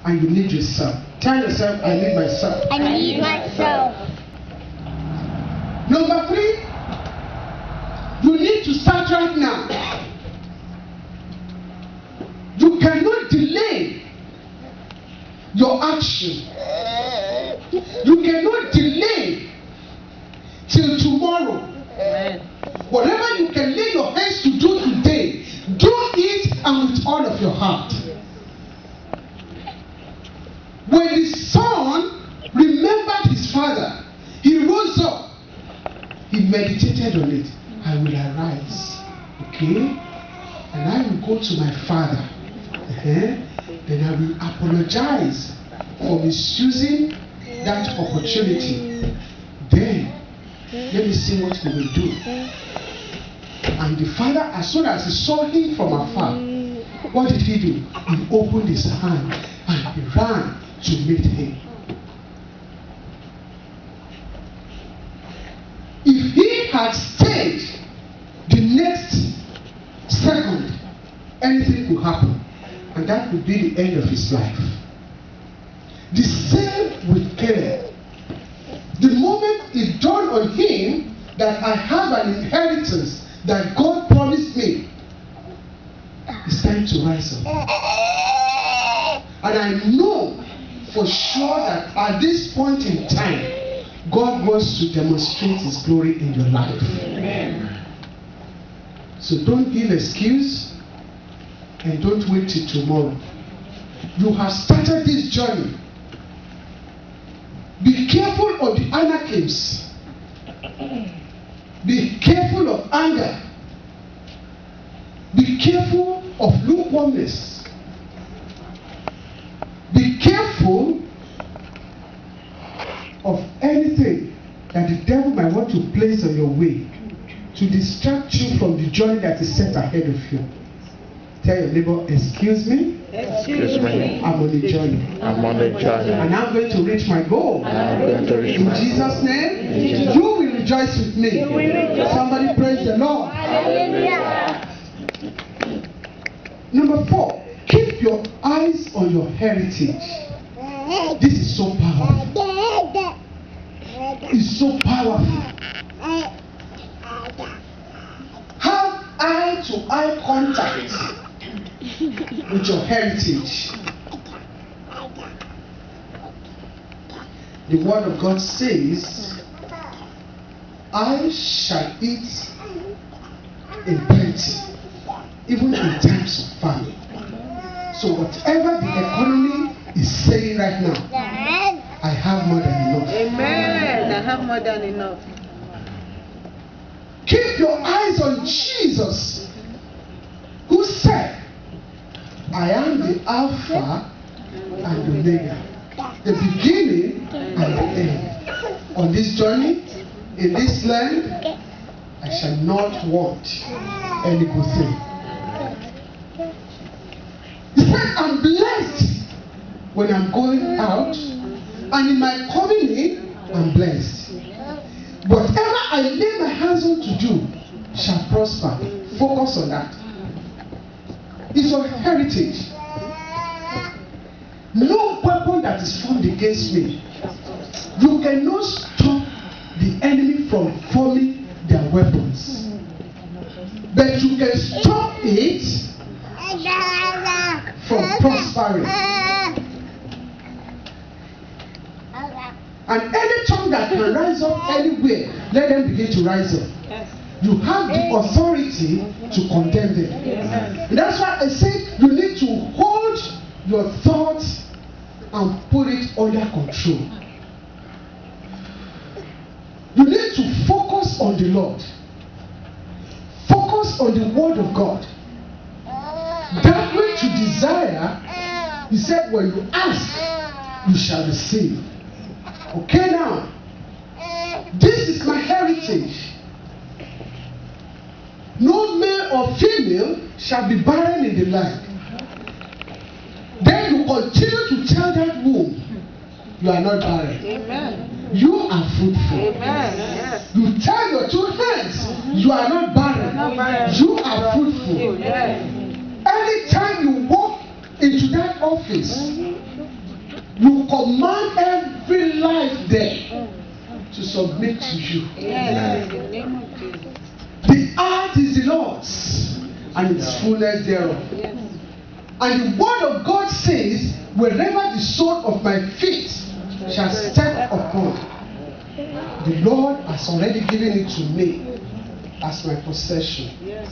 and you need yourself. Tell yourself, I need myself. I need myself. Number 3, you need to start right now. You cannot delay your action. You cannot delay till tomorrow. Amen. Whatever you can lay your hands to do today, do it and with all of your heart. When the son remembered his father, he rose up. He meditated on it. I will arise, okay, and I will go to my father. Then I will apologize for misusing that opportunity. Then let me see what he will do. And the father, as soon as he saw him from afar, what did he do? He opened his hand and he ran to meet him. If he had stayed the next second, anything could happen, and that would be the end of his life. The same with Caleb. The moment it dawned on him that I have an inheritance that God promised me, it's time to rise up. And I know for sure that at this point in time, God wants to demonstrate his glory in your life. Amen. So don't give excuse and don't wait till tomorrow. You have started this journey. Be careful of the anarchists. Be careful of anger. Be careful of lukewarmness. Be careful of anything that the devil might want to place on your way to distract you from the journey that is set ahead of you. Tell your neighbor, excuse me. Excuse me. I'm on a journey. I'm on a journey. And I'm going to reach my goal. I'm going to reach In my Jesus' name, you will rejoice with me. Somebody praise the Lord. Hallelujah. Number 4, keep your eyes on your heritage. This is so powerful. It's so powerful. Have eye-to-eye contact with your heritage. The word of God says, I shall eat in plenty, even in times of famine. So whatever the economy is saying right now, I have more than enough. Amen. I have more than enough. Keep your eyes on Jesus, who said, I am the Alpha and the Omega, the beginning and the end. On this journey, in this land, I shall not want any good thing. He said, I'm blessed when I'm going out, and in my coming in, I'm blessed. Whatever I lay my hands on to do shall prosper. Focus on that. It's your heritage. No weapon that is formed against me. You cannot stop the enemy from forming their weapons. But you can stop it from prospering. And any tongue that can rise up anywhere, let them begin to rise up. You have the authority to condemn them. And that's why I say you need to hold your thoughts and put it under control. You need to focus on the Lord. Focus on the word of God. That which you desire, he said, when you ask, you shall receive. Okay, now, this is my heritage. No male or female shall be barren in the land. Then you continue to tell that womb, you are not barren. Amen. You are fruitful. Amen. Yes. You tell your 2 hands, you are not barren. You are fruitful. Yes. Anytime you walk into that office, You command every life there to submit to you. Yes. In the name of Jesus. The earth is the Lord's and its fullness thereof. Yes. And the word of God says, wherever the sole of my feet shall step upon, the Lord has already given it to me as my possession. Yes.